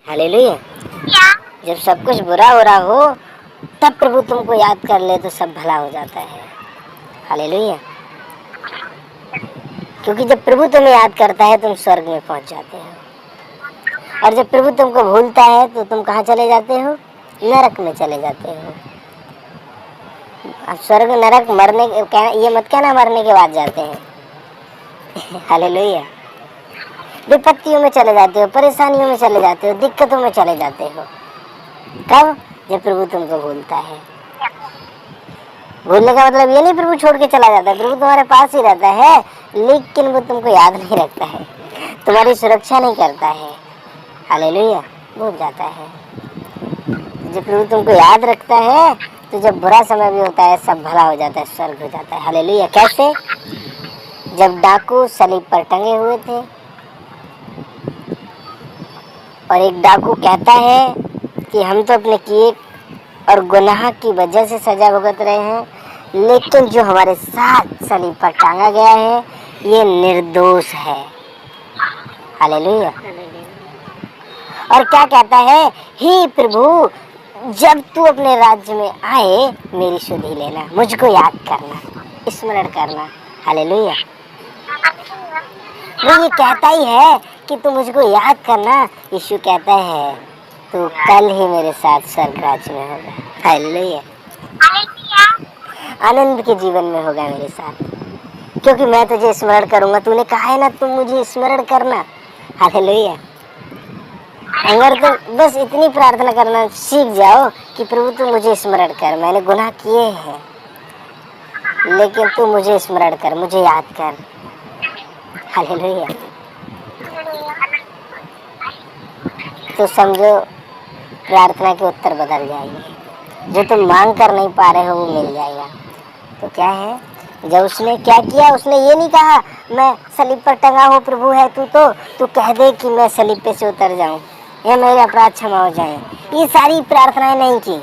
Hallelujah. जब सब कुछ बुरा हो रहा हो तब प्रभु तुमको याद कर ले तो सब भला हो जाता है। हालेलुया। क्योंकि जब प्रभु तुम्हें याद करता है तुम स्वर्ग में पहुंच जाते हो, और जब प्रभु तुमको भूलता है तो तुम कहाँ चले जाते हो? नरक में चले जाते हो। अब स्वर्ग नरक मरने ये मत कहना मरने के बाद जाते हैं। हालेलुया। विपत्तियों में चले जाते हो, परेशानियों में चले जाते हो, दिक्कतों में चले जाते हो। कब? जब प्रभु तुमको भूलता है। भूलने का मतलब ये नहीं प्रभु छोड़ के चला जाता है, प्रभु तुम्हारे पास ही रहता है, लेकिन वो तुमको याद नहीं रखता है, तुम्हारी सुरक्षा नहीं करता है। हालेलुया। भूल जाता है। जब प्रभु तुमको याद रखता है तो जब बुरा समय भी होता है सब भला हो जाता है, स्वर्ग हो जाता है। हालेलुया। कैसे? जब डाकू सलीब पर टंगे हुए थे और एक डाकू कहता है कि हम तो अपने किए और गुनाह की वजह से सजा भुगत रहे हैं, लेकिन जो हमारे साथ सलीब पर टांगा गया है ये निर्दोष है। हालेलुया। और क्या कहता है? हे प्रभु, जब तू अपने राज्य में आए मेरी सुधि लेना, मुझको याद करना, स्मरण करना। हालेलुया। वो ये कहता ही है कि तू मुझको याद करना। यीशु कहता है तू कल ही मेरे साथ स्वर्ग राज्य में होगा। हालेलुया। आनंद के जीवन में होगा मेरे साथ, क्योंकि मैं तुझे स्मरण करूंगा। तूने कहा है ना तुम मुझे स्मरण करना। हालेलुया। अगर तुम बस इतनी प्रार्थना करना सीख जाओ कि प्रभु तू मुझे स्मरण कर, मैंने गुनाह किए हैं लेकिन तू मुझे स्मरण कर, मुझे याद कर। हालेलुया। तो समझो प्रार्थना के उत्तर बदल जाएंगे। जो तुम मांग कर नहीं पा रहे हो वो मिल जाएगा। तो क्या है? जब उसने क्या किया, उसने ये नहीं कहा मैं सलीब पर टंगा हूँ प्रभु है तू कह दे कि मैं सलीब पे से उतर जाऊं या मेरे अपराध क्षमा हो जाएं। ये सारी प्रार्थनाएं नहीं की।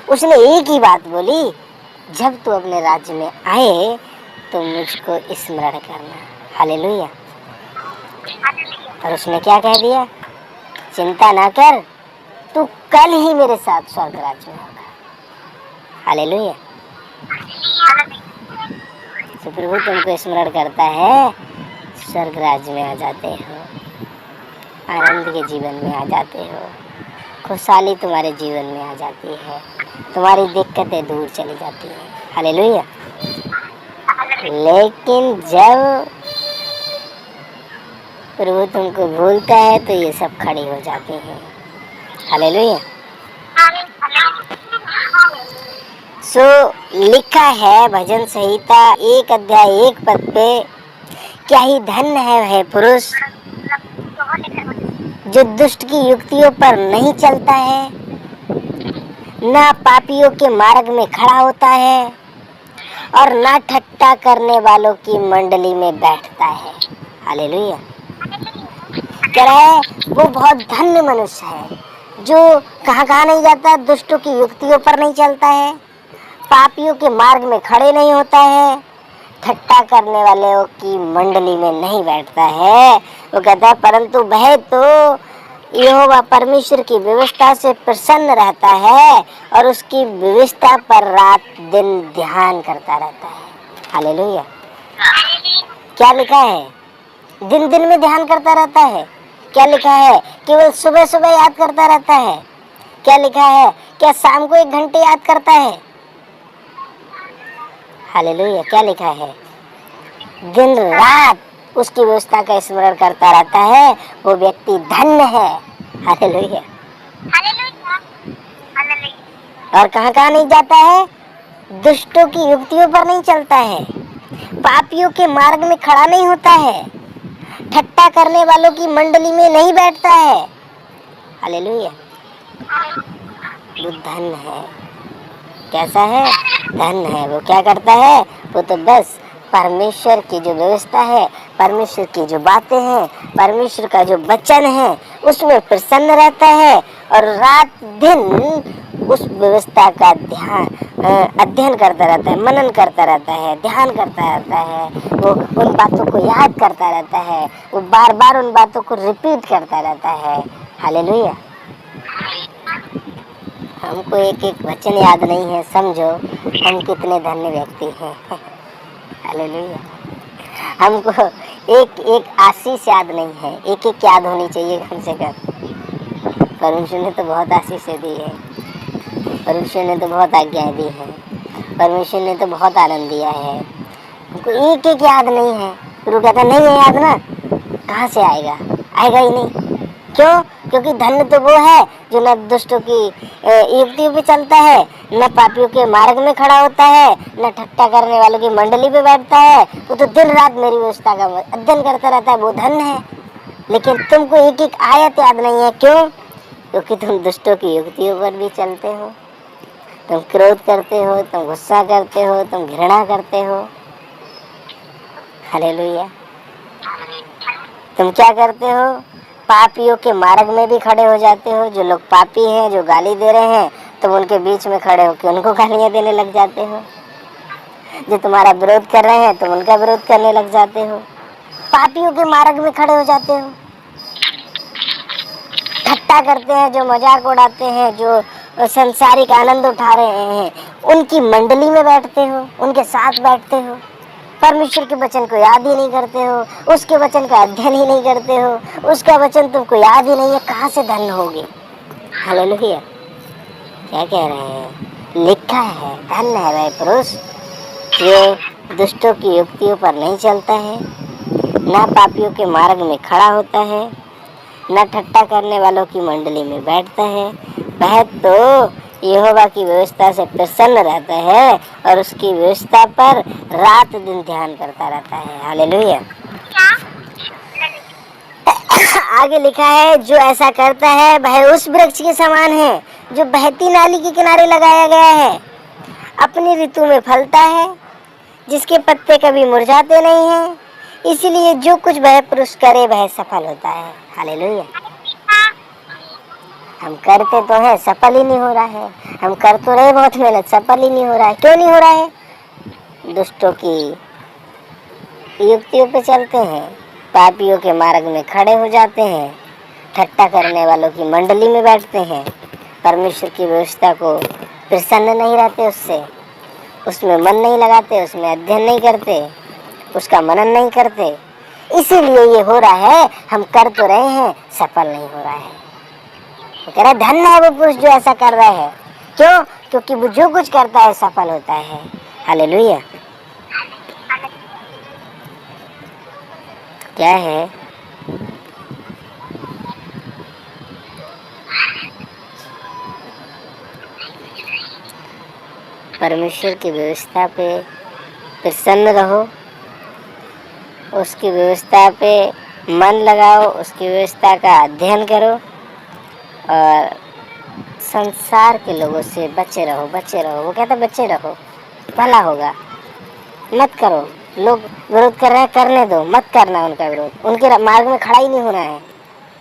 उसने एक ही बात बोली, जब तू अपने राज्य में आए तो मुझको स्मरण करना। हालेलुया। और उसने क्या कह दिया? चिंता ना कर, तू कल ही मेरे साथ स्वर्ग राज्य में होगा। हालेलुया। तो प्रभु तुमको स्मरण करता है, स्वर्ग राज्य में आ जाते हो, आनंद के जीवन में आ जाते हो, खुशहाली तुम्हारे जीवन में आ जाती है, तुम्हारी दिक्कतें दूर चली जाती हैं। हालेलुया। लेकिन जब प्रभु तुमको भूलता है तो ये सब खड़ी हो जाती हैं। हालेलुया। लिखा है भजन संहिता 1 अध्याय 1 पद पे, क्या ही धन्य है पुरुष जो दुष्ट की युक्तियों पर नहीं चलता है, ना पापियों के मार्ग में खड़ा होता है और ना ठट्टा करने वालों की मंडली में बैठता है। हालेलुया। कह रहा है वो बहुत धन्य मनुष्य है जो कहाँ नहीं जाता, दुष्टों की युक्तियों पर नहीं चलता है, पापियों के मार्ग में खड़े नहीं होता है, ठट्टा करने वालों की मंडली में नहीं बैठता है। वो कहता है परंतु वह तो यहोवा परमेश्वर की व्यवस्था से प्रसन्न रहता है और उसकी व्यवस्था पर रात दिन ध्यान करता रहता है। हालेलुया। क्या लिखा है? दिन दिन में ध्यान करता रहता है। क्या लिखा है? केवल सुबह सुबह याद करता रहता है। क्या लिखा है? क्या शाम को 1 घंटे याद करता है? हालेलुया। क्या लिखा है? दिन रात उसकी व्यवस्था का स्मरण करता रहता है, वो व्यक्ति धन्य है। हालेलुया। और कहाँ नहीं जाता है? दुष्टों की युक्तियों पर नहीं चलता है, पापियों के मार्ग में खड़ा नहीं होता है, ठट्टा करने वालों की मंडली में नहीं बैठता है। हालेलुया। वो धन्य है। कैसा है? धन्य है। वो क्या करता है? वो तो बस परमेश्वर की जो व्यवस्था है, परमेश्वर की जो बातें हैं, परमेश्वर का जो वचन है उसमें प्रसन्न रहता है और रात दिन उस व्यवस्था का अध्ययन करता रहता है, मनन करता रहता है, ध्यान करता रहता है। वो उन बातों को याद करता रहता है, वो बार बार उन बातों को रिपीट करता रहता है। हालेलुया। हमको एक एक वचन याद नहीं है, समझो हम कितने धन्य व्यक्ति हैं। हालेलुया। हमको एक एक आशीष याद नहीं है, एक एक याद होनी चाहिए कम से कम। परमेश्वर ने तो बहुत आशीषें दी है, परमेश्वर ने तो बहुत आज्ञाएं दी हैं, परमेश्वर ने तो बहुत आनंद दिया है। हमको एक एक याद नहीं है। गुरु कहता नहीं है याद ना, कहाँ से आएगा, आएगा ही नहीं। क्यों? क्योंकि धन्य तो वो है जो न दुष्टों की युक्तियों पे चलता है, न पापियों के मार्ग में खड़ा होता है, न ठट्टा करने वालों की मंडली पे बैठता है। वो तो दिन रात मेरी व्यवस्था का अध्ययन करता रहता है, वो धन्य है। लेकिन तुमको एक एक आयत याद नहीं है। क्यों? क्योंकि तुम दुष्टों की युक्तियों पर भी चलते हो, तुम क्रोध करते हो, तुम गुस्सा करते हो, तुम घृणा करते हो। हालेलुया। तुम क्या करते हो? पापियों के मार्ग में भी खड़े हो जाते हो। जो लोग पापी हैं, जो गाली दे रहे हैं, तुम उनके बीच में खड़े होकर उनको गालियां देने लग जाते हो। जो तुम्हारा विरोध कर रहे हैं, तुम उनका विरोध करने लग जाते हो। पापियों के मार्ग में खड़े हो जाते हो। ठट्टा करते हैं, जो मजाक उड़ाते हैं, जो संसारिक आनंद उठा रहे हैं, उनकी मंडली में बैठते हो, उनके साथ बैठते हो। परमेश्वर के वचन को याद ही नहीं करते हो, उसके वचन का अध्ययन ही नहीं करते हो, उसका वचन तुमको याद ही नहीं है, कहाँ से धन्य होगे। हालेलुया। क्या कह रहे हैं? लिखा है, धन्य है वह पुरुष जो दुष्टों की युक्तियों पर नहीं चलता है, ना पापियों के मार्ग में खड़ा होता है, न ठट्टा करने वालों की मंडली में बैठता है। वह तो यहोवा की व्यवस्था से प्रसन्न रहता है और उसकी व्यवस्था पर रात दिन ध्यान करता रहता है। हालेलुया। आगे लिखा है, जो ऐसा करता है वह उस वृक्ष के समान है जो बहती नाली के किनारे लगाया गया है, अपनी ऋतु में फलता है, जिसके पत्ते कभी मुरझाते नहीं हैं। इसलिए जो कुछ वह पुरुष करे वह सफल होता है। हालेलुया। हम करते तो हैं, सफल ही नहीं हो रहा है। हम कर तो रहे बहुत मेहनत, सफल ही नहीं हो रहा है। क्यों नहीं हो रहा है? दुष्टों की युक्तियों पे चलते हैं, पापियों के मार्ग में खड़े हो जाते हैं, ठट्टा करने वालों की मंडली में बैठते हैं, परमेश्वर की व्यवस्था को प्रसन्न नहीं रहते, उससे उसमें मन नहीं लगाते, उसमें अध्ययन नहीं करते, उसका मनन नहीं करते। इसीलिए ये हो रहा है। हम कर तो रहे हैं, सफल नहीं हो रहा है। कह रहा धन्य है वो पुरुष जो ऐसा कर रहा है। क्यों? क्योंकि वो जो कुछ करता है सफल होता है। हालेलुया। क्या है? परमेश्वर की व्यवस्था पे प्रसन्न रहो, उसकी व्यवस्था पे मन लगाओ, उसकी व्यवस्था का अध्ययन करो और संसार के लोगों से बचे रहो, बचे रहो। वो कहता बचे रहो, भला होगा। मत करो, लोग विरोध कर रहे हैं, करने दो, मत करना उनका विरोध। उनके मार्ग में खड़ा ही नहीं होना है,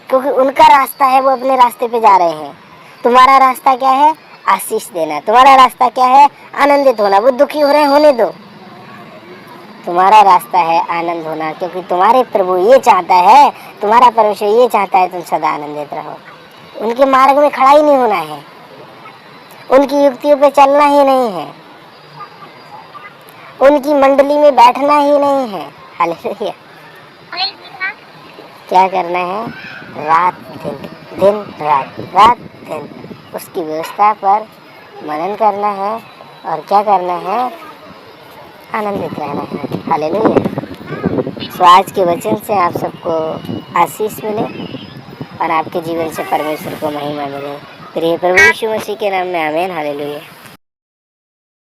क्योंकि उनका रास्ता है, वो अपने रास्ते पे जा रहे हैं। तुम्हारा रास्ता क्या है? आशीष देना। तुम्हारा रास्ता क्या है? आनंदित होना। वो दुखी हो रहे हैं, होने दो। तुम्हारा रास्ता है आनंद होना, क्योंकि तुम्हारे प्रभु ये चाहता है, तुम्हारा परमेश्वर ये चाहता है तुम सदा आनंदित रहो। उनके मार्ग में खड़ा ही नहीं होना है, उनकी युक्तियों पे चलना ही नहीं है, उनकी मंडली में बैठना ही नहीं है। हालेलुया। क्या करना है? रात दिन, दिन रात, रात दिन उसकी व्यवस्था पर मनन करना है और क्या करना है? आनंदित रहना है। हालेलुया। सो आज के वचन से आप सबको आशीष मिले और आपके जीवन से परमेश्वर को महिमा मिले। प्रिय प्रभु यीशु मसीह के नाम में आमीन। हालेलुया।